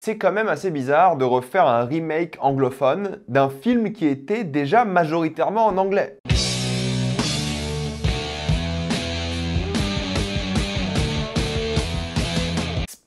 C'est quand même assez bizarre de refaire un remake anglophone d'un film qui était déjà majoritairement en anglais.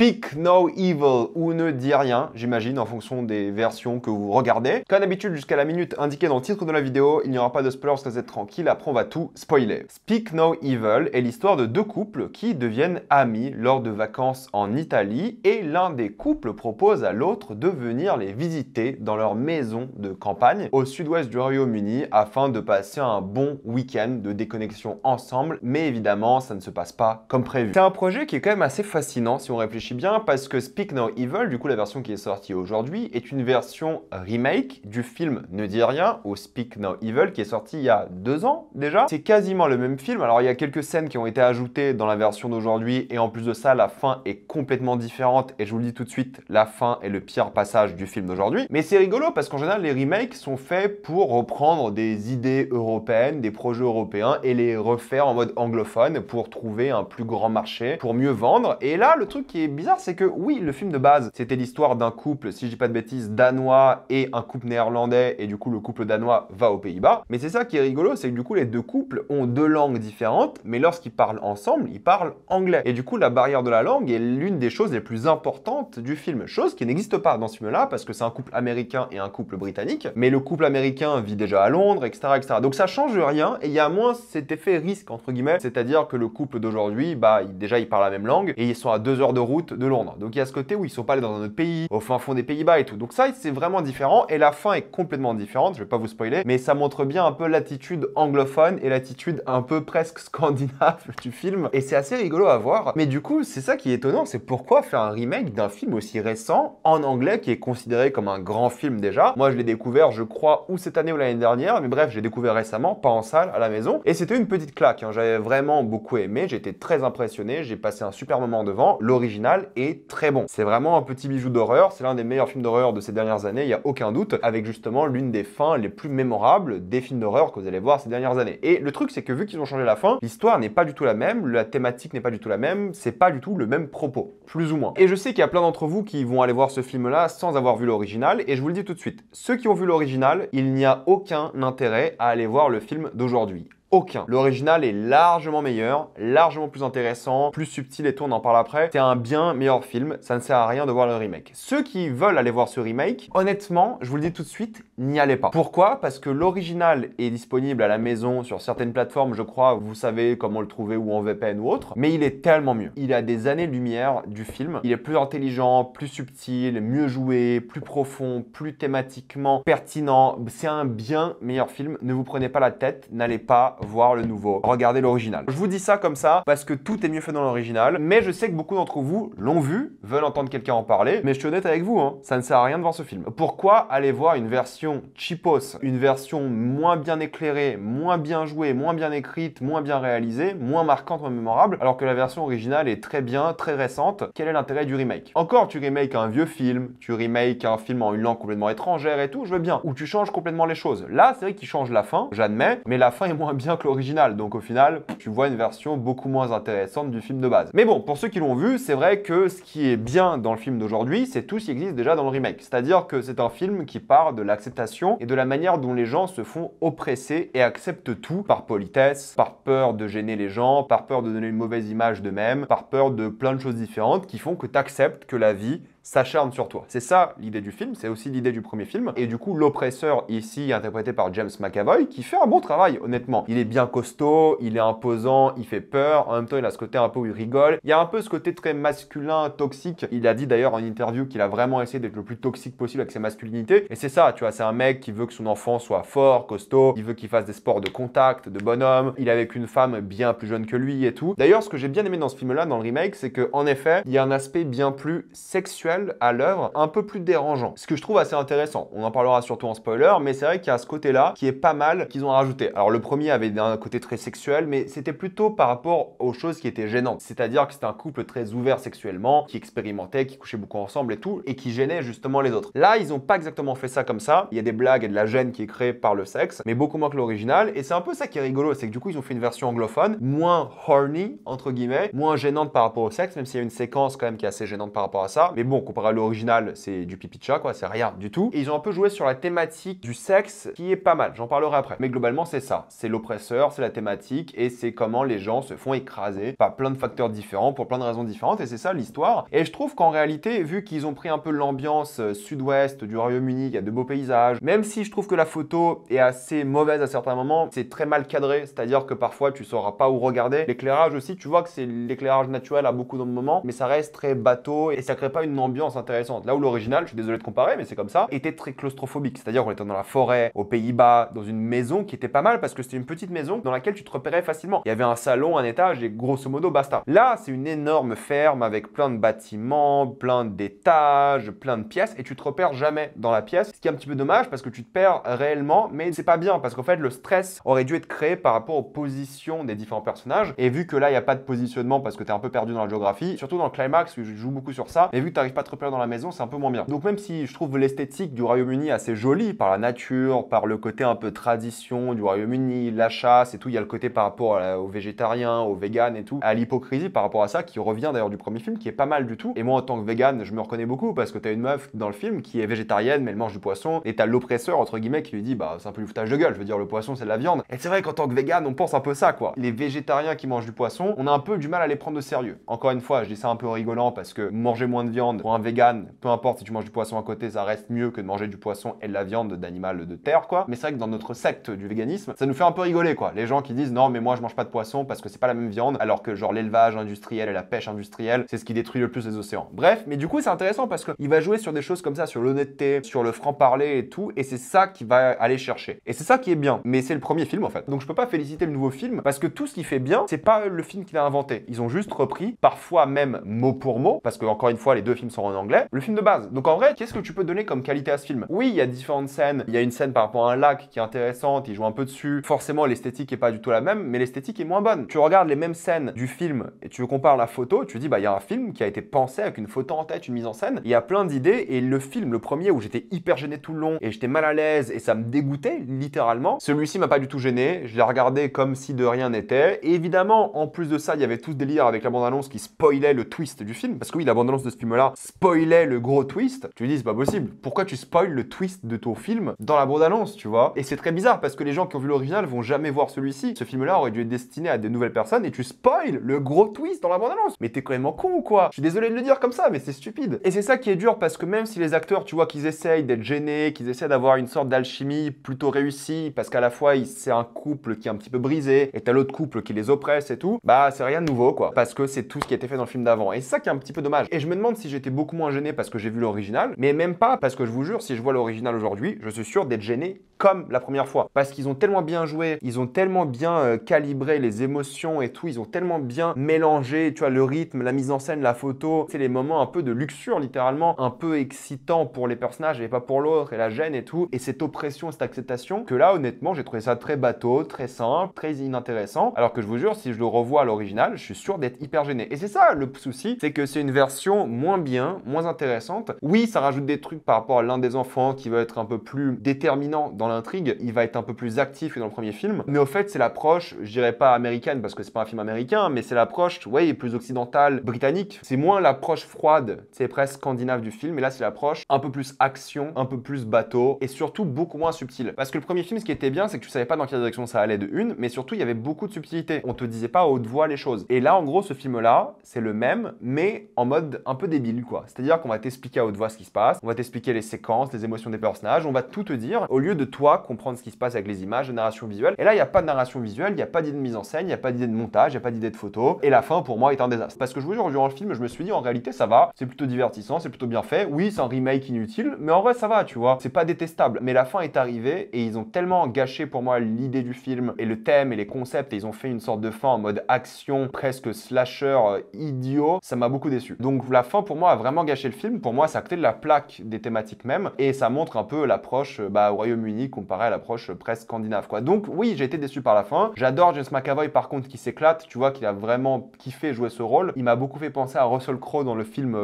Speak No Evil ou Ne Dis Rien, j'imagine, en fonction des versions que vous regardez. Comme d'habitude, jusqu'à la minute indiquée dans le titre de la vidéo, il n'y aura pas de spoilers, vous êtes tranquille, après on va tout spoiler. Speak No Evil est l'histoire de deux couples qui deviennent amis lors de vacances en Italie et l'un des couples propose à l'autre de venir les visiter dans leur maison de campagne au sud-ouest du Royaume-Uni afin de passer un bon week-end de déconnexion ensemble, mais évidemment, ça ne se passe pas comme prévu. C'est un projet qui est quand même assez fascinant si on réfléchit bien parce que Speak No Evil, du coup la version qui est sortie aujourd'hui, est une version remake du film Ne Dis Rien ou Speak No Evil qui est sorti il y a 2 ans déjà. C'est quasiment le même film, alors il y a quelques scènes qui ont été ajoutées dans la version d'aujourd'hui et en plus de ça la fin est complètement différente et je vous le dis tout de suite, la fin est le pire passage du film d'aujourd'hui. Mais c'est rigolo parce qu'en général les remakes sont faits pour reprendre des idées européennes, des projets européens et les refaire en mode anglophone pour trouver un plus grand marché, pour mieux vendre. Et là le truc qui est bizarre, c'est que oui, le film de base, c'était l'histoire d'un couple, si je dis pas de bêtises, danois et un couple néerlandais, et du coup, le couple danois va aux Pays-Bas. Mais c'est ça qui est rigolo, c'est que du coup, les deux couples ont deux langues différentes, mais lorsqu'ils parlent ensemble, ils parlent anglais. Et du coup, la barrière de la langue est l'une des choses les plus importantes du film. Chose qui n'existe pas dans ce film-là, parce que c'est un couple américain et un couple britannique, mais le couple américain vit déjà à Londres, etc., etc. Donc ça change rien, et il y a moins cet effet risque, entre guillemets, c'est-à-dire que le couple d'aujourd'hui, déjà, ils parlent la même langue, et ils sont à 2 heures de route de Londres. Donc il y a ce côté où ils sont pas allés dans un autre pays, au fin fond des Pays-Bas et tout. Donc ça, c'est vraiment différent et la fin est complètement différente, je vais pas vous spoiler, mais ça montre bien un peu l'attitude anglophone et l'attitude un peu presque scandinave du film et c'est assez rigolo à voir. Mais du coup, c'est ça qui est étonnant, c'est pourquoi faire un remake d'un film aussi récent en anglais qui est considéré comme un grand film déjà. Moi, je l'ai découvert, je crois, ou cette année ou l'année dernière, mais bref, j'ai découvert récemment, pas en salle, à la maison et c'était une petite claque, hein. J'avais vraiment beaucoup aimé, j'étais très impressionné, j'ai passé un super moment devant. L'original est très bon. C'est vraiment un petit bijou d'horreur, c'est l'un des meilleurs films d'horreur de ces dernières années, il n'y a aucun doute, avec justement l'une des fins les plus mémorables des films d'horreur que vous allez voir ces dernières années. Et le truc, c'est que vu qu'ils ont changé la fin, l'histoire n'est pas du tout la même, la thématique n'est pas du tout la même, c'est pas du tout le même propos, plus ou moins. Et je sais qu'il y a plein d'entre vous qui vont aller voir ce film-là sans avoir vu l'original, et je vous le dis tout de suite, ceux qui ont vu l'original, il n'y a aucun intérêt à aller voir le film d'aujourd'hui. Aucun. L'original est largement meilleur, largement plus intéressant, plus subtil et tout, on en parle après. C'est un bien meilleur film, ça ne sert à rien de voir le remake. Ceux qui veulent aller voir ce remake, honnêtement, je vous le dis tout de suite, n'y allez pas. Pourquoi? Parce que l'original est disponible à la maison sur certaines plateformes, je crois, vous savez comment le trouver ou en VPN ou autre, mais il est tellement mieux. Il a des années-lumière du film, il est plus intelligent, plus subtil, mieux joué, plus profond, plus thématiquement pertinent. C'est un bien meilleur film, ne vous prenez pas la tête, n'allez pas voir le nouveau, regardez l'original. Je vous dis ça comme ça parce que tout est mieux fait dans l'original, mais je sais que beaucoup d'entre vous l'ont vu, veulent entendre quelqu'un en parler, mais je suis honnête avec vous, hein, ça ne sert à rien de voir ce film. Pourquoi aller voir une version cheapos, une version moins bien éclairée, moins bien jouée, moins bien écrite, moins bien réalisée, moins marquante, moins mémorable, alors que la version originale est très bien, très récente? Quel est l'intérêt du remake? Encore, tu remakes un vieux film, tu remakes un film en une langue complètement étrangère et tout, je veux bien, ou tu changes complètement les choses. Là, c'est vrai qu'il change la fin, j'admets, mais la fin est moins bien que l'original, donc au final, tu vois une version beaucoup moins intéressante du film de base. Mais bon, pour ceux qui l'ont vu, c'est vrai que ce qui est bien dans le film d'aujourd'hui, c'est tout ce qui existe déjà dans le remake. C'est-à-dire que c'est un film qui part de l'acceptation et de la manière dont les gens se font oppresser et acceptent tout par politesse, par peur de gêner les gens, par peur de donner une mauvaise image d'eux-mêmes, par peur de plein de choses différentes qui font que tu acceptes que la vie s'acharne sur toi. C'est ça l'idée du film, c'est aussi l'idée du premier film. Et du coup, l'oppresseur ici, interprété par James McAvoy, qui fait un bon travail, honnêtement. Il est bien costaud, il est imposant, il fait peur, en même temps, il a ce côté un peu où il rigole. Il y a un peu ce côté très masculin, toxique. Il a dit d'ailleurs en interview qu'il a vraiment essayé d'être le plus toxique possible avec ses masculinités. Et c'est ça, tu vois, c'est un mec qui veut que son enfant soit fort, costaud, il veut qu'il fasse des sports de contact, de bonhomme. Il est avec une femme bien plus jeune que lui et tout. D'ailleurs, ce que j'ai bien aimé dans ce film-là, dans le remake, c'est que en effet, il y a un aspect bien plus sexuel à l'œuvre, un peu plus dérangeant. Ce que je trouve assez intéressant. On en parlera surtout en spoiler, mais c'est vrai qu'il y a ce côté-là qui est pas mal qu'ils ont rajouté. Alors le premier avait un côté très sexuel, mais c'était plutôt par rapport aux choses qui étaient gênantes. C'est-à-dire que c'était un couple très ouvert sexuellement, qui expérimentait, qui couchait beaucoup ensemble et tout, et qui gênait justement les autres. Là, ils ont pas exactement fait ça comme ça. Il y a des blagues et de la gêne qui est créée par le sexe, mais beaucoup moins que l'original. Et c'est un peu ça qui est rigolo, c'est que du coup, ils ont fait une version anglophone, moins horny, entre guillemets, moins gênante par rapport au sexe, même s'il y a une séquence quand même qui est assez gênante par rapport à ça. Mais bon, bon, comparé à l'original, c'est du pipi de chat, quoi, c'est rien du tout. Et ils ont un peu joué sur la thématique du sexe, qui est pas mal, j'en parlerai après. Mais globalement, c'est ça. C'est l'oppresseur, c'est la thématique, et c'est comment les gens se font écraser par plein de facteurs différents, pour plein de raisons différentes, et c'est ça l'histoire. Et je trouve qu'en réalité, vu qu'ils ont pris un peu l'ambiance sud-ouest du Royaume-Uni, il y a de beaux paysages, même si je trouve que la photo est assez mauvaise à certains moments, c'est très mal cadré, c'est-à-dire que parfois tu sauras pas où regarder. L'éclairage aussi, tu vois que c'est l'éclairage naturel à beaucoup de moments, mais ça reste très bateau et ça crée pas une ambiance intéressante. Là où l'original, je suis désolé de comparer, mais c'est comme ça, était très claustrophobique, c'est-à-dire qu'on était dans la forêt, aux Pays-Bas, dans une maison qui était pas mal parce que c'était une petite maison dans laquelle tu te repérais facilement. Il y avait un salon, un étage et grosso modo basta. Là, c'est une énorme ferme avec plein de bâtiments, plein d'étages, plein de pièces et tu te repères jamais dans la pièce, ce qui est un petit peu dommage parce que tu te perds réellement, mais c'est pas bien parce qu'en fait le stress aurait dû être créé par rapport aux positions des différents personnages et vu que là il n'y a pas de positionnement parce que tu es un peu perdu dans la géographie, surtout dans le climax où je joue beaucoup sur ça, mais vu que tu n'arrives pas à te repérer dans la maison, c'est un peu moins bien. Donc même si je trouve l'esthétique du Royaume-Uni assez jolie par la nature, par le côté un peu tradition du Royaume-Uni, la chasse et tout, il y a le côté par rapport aux végétariens, aux véganes et tout, à l'hypocrisie par rapport à ça qui revient d'ailleurs du premier film qui est pas mal du tout. Et moi en tant que végane, je me reconnais beaucoup parce que tu as une meuf dans le film qui est végétarienne mais elle mange du poisson et tu as l'oppresseur entre guillemets qui lui dit bah c'est un peu du foutage de gueule, je veux dire le poisson c'est de la viande. Et c'est vrai qu'en tant que végane, on pense un peu ça quoi. Les végétariens qui mangent du poisson, on a un peu du mal à les prendre de sérieux. Encore une fois, je dis ça un peu rigolant parce que manger moins de viande pour un végane, peu importe si tu manges du poisson à côté, ça reste mieux que de manger du poisson et de la viande d'animal de terre quoi. Mais c'est vrai que dans notre secte du véganisme, ça nous fait un peu rigoler quoi. Les gens qui disent non mais moi je mange pas de poisson parce que c'est pas la même viande, alors que genre l'élevage industriel et la pêche industrielle, c'est ce qui détruit le plus les océans. Bref, mais du coup c'est intéressant parce qu'il va jouer sur des choses comme ça, sur l'honnêteté, sur le franc-parler et tout, et c'est ça qui va aller chercher. Et c'est ça qui est bien. Mais c'est le premier film en fait. Donc je peux pas féliciter le nouveau film parce que tout ce qui fait bien, c'est pas le film qu'il a inventé. Ils ont juste repris, parfois même mot pour mot, parce que encore une fois les deux films sont en anglais, le film de base. Donc en vrai, qu'est-ce que tu peux donner comme qualité à ce film? Oui, il y a différentes scènes. Il y a une scène par rapport à un lac qui est intéressante, il joue un peu dessus. Forcément, l'esthétique est pas du tout la même, mais l'esthétique est moins bonne. Tu regardes les mêmes scènes du film et tu compares la photo, tu dis bah il y a un film qui a été pensé avec une photo en tête, une mise en scène. Il y a plein d'idées et le film, le premier où j'étais hyper gêné tout le long et j'étais mal à l'aise et ça me dégoûtait littéralement. Celui-ci m'a pas du tout gêné. Je l'ai regardé comme si de rien n'était. Et évidemment, en plus de ça, il y avait tout ce délire avec la bande-annonce qui spoilait le twist du film. Parce que oui, la bande-annonce de ce film-là spoilait le gros twist. Tu lui dis, c'est pas possible. Pourquoi tu spoil le twist de ton film dans la bande-annonce, tu vois? Et c'est très bizarre parce que les gens qui ont vu l'original vont jamais voir celui-ci. Ce film-là aurait dû être destiné à des nouvelles personnes et tu spoil le gros twist dans la bande-annonce. Mais t'es quand même con ou quoi? Je suis désolé de le dire comme ça, mais c'est stupide. Et c'est ça qui est dur parce que même si les acteurs, tu vois, qu'ils essayent d'être gênés, qu'ils essaient d'avoir une sorte d'alchimie plutôt réussie, parce qu'à la fois, c'est un couple qui est un petit peu brisé et t'as l'autre couple qui les oppresse et tout, bah c'est rien de nouveau quoi. Parce que c'est tout ce qui a été fait dans le film d'avant. Et c'est ça qui est un petit peu dommage. Et je me demande si j'étais beaucoup moins gêné parce que j'ai vu l'original, mais même pas parce que je vous jure, si je vois l'original aujourd'hui, je suis sûr d'être gêné comme la première fois. Parce qu'ils ont tellement bien joué, ils ont tellement bien calibré les émotions et tout, ils ont tellement bien mélangé, tu vois, le rythme, la mise en scène, la photo, c'est les moments un peu de luxure littéralement, un peu excitants pour les personnages et pas pour l'autre, et la gêne et tout, et cette oppression, cette acceptation, que là honnêtement j'ai trouvé ça très bateau, très simple, très inintéressant, alors que je vous jure, si je le revois à l'original, je suis sûr d'être hyper gêné. Et c'est ça le souci, c'est que c'est une version moins bien, moins intéressante. Oui, ça rajoute des trucs par rapport à l'un des enfants qui va être un peu plus déterminant dans l'intrigue, il va être un peu plus actif que dans le premier film, mais au fait c'est l'approche, je dirais pas américaine parce que c'est pas un film américain, mais c'est l'approche, ouais, plus occidentale, britannique. C'est moins l'approche froide, c'est presque scandinave du film, et là c'est l'approche un peu plus action, un peu plus bateau, et surtout beaucoup moins subtil. Parce que le premier film, ce qui était bien, c'est que tu savais pas dans quelle direction ça allait de une, mais surtout il y avait beaucoup de subtilité. On te disait pas à haute voix les choses. Et là, en gros, ce film-là, c'est le même, mais en mode un peu débile, quoi. C'est-à-dire qu'on va t'expliquer à haute voix ce qui se passe, on va t'expliquer les séquences, les émotions des personnages, on va tout te dire, au lieu de toi comprendre ce qui se passe avec les images, la narration visuelle. Et là, il n'y a pas de narration visuelle, il n'y a pas d'idée de mise en scène, il n'y a pas d'idée de montage, il n'y a pas d'idée de photo. Et la fin, pour moi, est un désastre. Parce que je vous jure, durant le film, je me suis dit, en réalité, ça va, c'est plutôt divertissant, c'est plutôt bien fait. Oui, c'est un remake inutile, mais en vrai, ça va, tu vois. C'est pas détestable. Mais la fin est arrivée et ils ont tellement gâché pour moi l'idée du film et le thème et les concepts et ils ont fait une sorte de fin en mode action, presque slasher idiot. Ça m'a beaucoup déçu. Donc la fin, pour moi, a vraiment gâché le film. Pour moi, ça a côté de la plaque des thématiques même et ça montre un peu l'approche au Royaume-Uni comparé à l'approche presque scandinave, quoi. Donc oui, j'ai été déçu par la fin. J'adore James McAvoy par contre qui s'éclate, tu vois qu'il a vraiment kiffé jouer ce rôle. Il m'a beaucoup fait penser à Russell Crowe dans le film,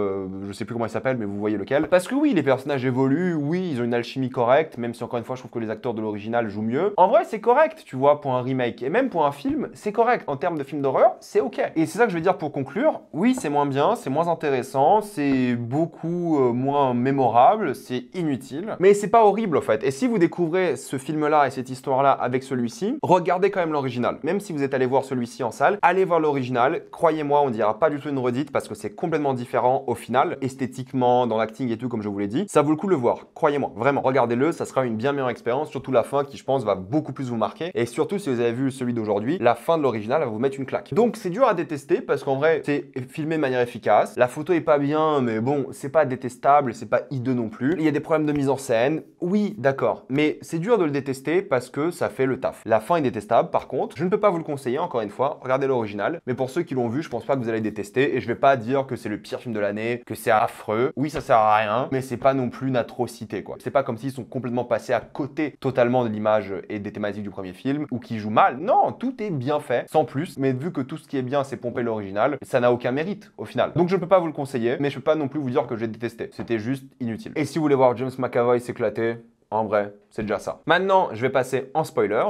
je sais plus comment il s'appelle, mais vous voyez lequel. Parce que oui, les personnages évoluent, oui, ils ont une alchimie correcte, même si encore une fois, je trouve que les acteurs de l'original jouent mieux. En vrai, c'est correct, tu vois, pour un remake. Et même pour un film, c'est correct. En termes de film d'horreur, c'est ok. Et c'est ça que je vais dire pour conclure. Oui, c'est moins bien, c'est moins intéressant, c'est beaucoup moins mémorable, c'est inutile. Mais c'est pas horrible, en fait. Et si vous découvrez ce film-là et cette histoire-là avec celui-ci, regardez quand même l'original. Même si vous êtes allé voir celui-ci en salle, allez voir l'original. Croyez-moi, on dira pas du tout une redite parce que c'est complètement différent au final, esthétiquement, dans l'acting et tout, comme je vous l'ai dit. Ça vaut le coup de le voir. Croyez-moi, vraiment. Regardez-le, ça sera une bien meilleure expérience, surtout la fin qui, je pense, va beaucoup plus vous marquer. Et surtout, si vous avez vu celui d'aujourd'hui, la fin de l'original va vous mettre une claque. Donc, c'est dur à détester parce qu'en vrai, c'est filmé de manière efficace. La photo est pas bien, mais bon, c'est pas détestable, c'est pas hideux non plus. Il y a des problèmes de mise en scène. Oui, d'accord. Mais c'est dur de le détester parce que ça fait le taf. La fin est détestable, par contre. Je ne peux pas vous le conseiller, encore une fois. Regardez l'original. Mais pour ceux qui l'ont vu, je pense pas que vous allez détester. Et je vais pas dire que c'est le pire film de l'année, que c'est affreux. Oui, ça sert à rien, mais c'est pas non plus une atrocité, quoi. C'est pas comme s'ils sont complètement passés à côté totalement de l'image et des thématiques du premier film, ou qui jouent mal. Non, tout est bien fait, sans plus. Mais vu que tout ce qui est bien, c'est pomper l'original, ça n'a aucun mérite, au final. Donc je ne peux pas vous le conseiller, mais je peux pas non plus vous dire que j'ai détesté. C'était juste inutile. Et si vous voulez voir James McAvoy s'éclater, en vrai, c'est déjà ça. Maintenant, je vais passer en spoiler.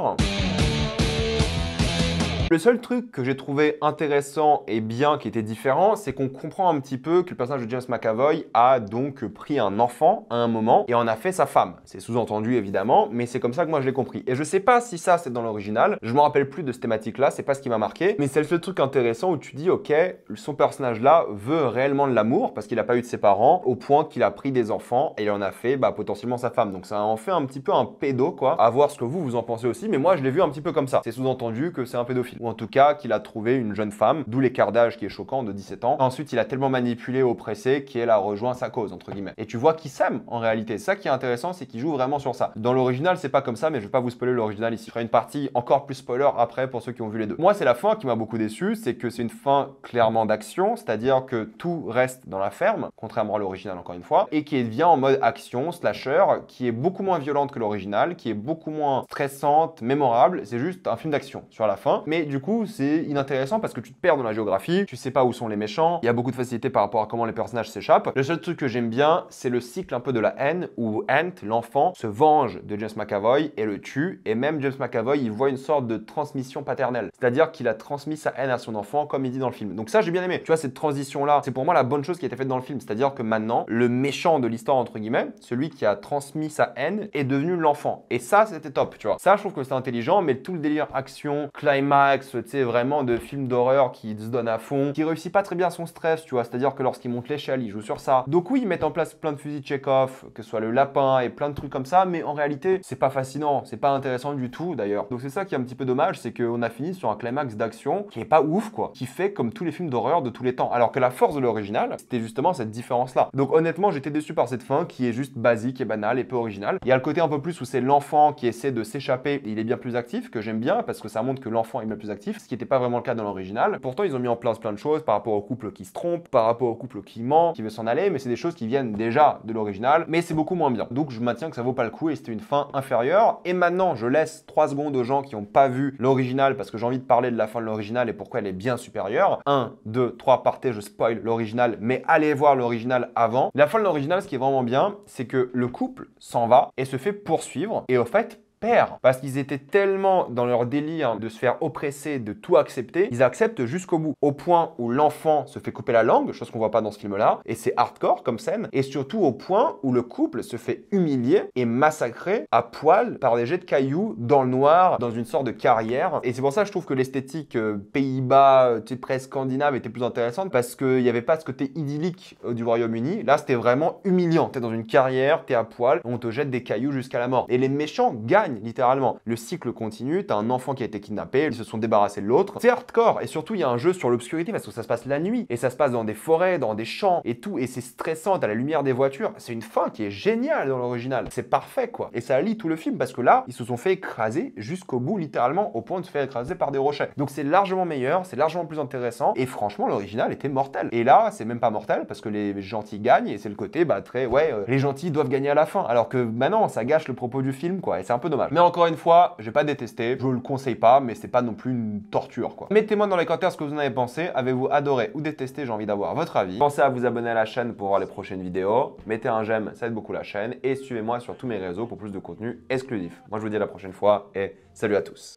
Le seul truc que j'ai trouvé intéressant et bien qui était différent, c'est qu'on comprend un petit peu que le personnage de James McAvoy a donc pris un enfant à un moment et en a fait sa femme. C'est sous-entendu évidemment, mais c'est comme ça que moi je l'ai compris. Et je sais pas si ça c'est dans l'original, je me rappelle plus de cette thématique-là, c'est pas ce qui m'a marqué, mais c'est le seul truc intéressant où tu dis ok, son personnage-là veut réellement de l'amour parce qu'il a pas eu de ses parents au point qu'il a pris des enfants et il en a fait potentiellement sa femme. Donc ça en fait un petit peu un pédo quoi, à voir ce que vous en pensez aussi, mais moi je l'ai vu un petit peu comme ça. C'est sous-entendu que c'est un pédophile. Ou en tout cas qu'il a trouvé une jeune femme, d'où l'écart d'âge qui est choquant de 17 ans. Ensuite, il a tellement manipulé, oppressé qu'elle a rejoint sa cause, entre guillemets. Et tu vois qu'ils s'aiment en réalité. Ça qui est intéressant, c'est qu'il joue vraiment sur ça. Dans l'original, c'est pas comme ça, mais je vais pas vous spoiler l'original ici. Je ferai une partie encore plus spoiler après pour ceux qui ont vu les deux. Moi, c'est la fin qui m'a beaucoup déçu, c'est que c'est une fin clairement d'action, c'est-à-dire que tout reste dans la ferme, contrairement à l'original encore une fois, et qui devient en mode action, slasher, qui est beaucoup moins violente que l'original, qui est beaucoup moins stressante, mémorable. C'est juste un film d'action sur la fin. Mais du coup, c'est inintéressant parce que tu te perds dans la géographie, tu sais pas où sont les méchants, il y a beaucoup de facilité par rapport à comment les personnages s'échappent. Le seul truc que j'aime bien, c'est le cycle un peu de la haine où Ant, l'enfant, se venge de James McAvoy et le tue. Et même James McAvoy, il voit une sorte de transmission paternelle. C'est-à-dire qu'il a transmis sa haine à son enfant comme il dit dans le film. Donc ça, j'ai bien aimé. Tu vois, cette transition-là, c'est pour moi la bonne chose qui a été faite dans le film. C'est-à-dire que maintenant, le méchant de l'histoire, entre guillemets, celui qui a transmis sa haine, est devenu l'enfant. Et ça, c'était top, tu vois. Ça, je trouve que c'est intelligent, mais tout le délire action, climax, tu sais, vraiment de films d'horreur qui se donne à fond, qui réussit pas très bien son stress, tu vois, c'est-à-dire que lorsqu'il monte l'échelle, il joue sur ça. Donc oui, ils mettent en place plein de fusils Chekhov, que ce soit le lapin et plein de trucs comme ça, mais en réalité, c'est pas fascinant, c'est pas intéressant du tout d'ailleurs. Donc c'est ça qui est un petit peu dommage, c'est qu'on a fini sur un climax d'action qui est pas ouf quoi, qui fait comme tous les films d'horreur de tous les temps. Alors que la force de l'original, c'était justement cette différence-là. Donc honnêtement, j'étais déçu par cette fin qui est juste basique et banale et peu originale. Il y a le côté un peu plus où c'est l'enfant qui essaie de s'échapper, il est bien plus actif, que j'aime bien parce que ça montre que l'enfant est bien plus actif, ce qui n'était pas vraiment le cas dans l'original. Pourtant, ils ont mis en place plein de choses par rapport au couple qui se trompe, par rapport au couple qui ment, qui veut s'en aller, mais c'est des choses qui viennent déjà de l'original, mais c'est beaucoup moins bien. Donc je maintiens que ça vaut pas le coup et c'était une fin inférieure. Et maintenant, je laisse 3 secondes aux gens qui n'ont pas vu l'original parce que j'ai envie de parler de la fin de l'original et pourquoi elle est bien supérieure. 1, 2, 3, partez, je spoil l'original, mais allez voir l'original avant. La fin de l'original, ce qui est vraiment bien, c'est que le couple s'en va et se fait poursuivre et au fait, perd. Parce qu'ils étaient tellement dans leur délire de se faire oppresser, de tout accepter, ils acceptent jusqu'au bout. Au point où l'enfant se fait couper la langue, chose qu'on voit pas dans ce film-là, et c'est hardcore comme scène, et surtout au point où le couple se fait humilier et massacrer à poil par des jets de cailloux dans le noir, dans une sorte de carrière. Et c'est pour ça que je trouve que l'esthétique Pays-Bas, presque scandinave était plus intéressante, parce qu'il n'y avait pas ce côté idyllique du Royaume-Uni. Là, c'était vraiment humiliant. T'es dans une carrière, t'es à poil, on te jette des cailloux jusqu'à la mort. Et les méchants gagnent. gagnent, littéralement. Le cycle continue, t'as un enfant qui a été kidnappé, ils se sont débarrassés de l'autre. C'est hardcore, et surtout il y a un jeu sur l'obscurité parce que ça se passe la nuit, et ça se passe dans des forêts, dans des champs et tout, et c'est stressant, t'as la lumière des voitures. C'est une fin qui est géniale dans l'original. C'est parfait quoi. Et ça allie tout le film parce que là, ils se sont fait écraser jusqu'au bout, littéralement, au point de se faire écraser par des rochers. Donc c'est largement meilleur, c'est largement plus intéressant, et franchement, l'original était mortel. Et là, c'est même pas mortel parce que les gentils gagnent, et c'est le côté, très, les gentils doivent gagner à la fin. Alors que maintenant, ça gâche le propos du film, quoi, et c'est un peu dommage. Mais encore une fois, j'ai pas détesté, je le conseille pas, mais c'est pas non plus une torture, quoi. Mettez-moi dans les commentaires ce que vous en avez pensé. Avez-vous adoré ou détesté? J'ai envie d'avoir votre avis. Pensez à vous abonner à la chaîne pour voir les prochaines vidéos. Mettez un j'aime, ça aide beaucoup la chaîne. Et suivez-moi sur tous mes réseaux pour plus de contenu exclusif. Moi, je vous dis à la prochaine fois et salut à tous.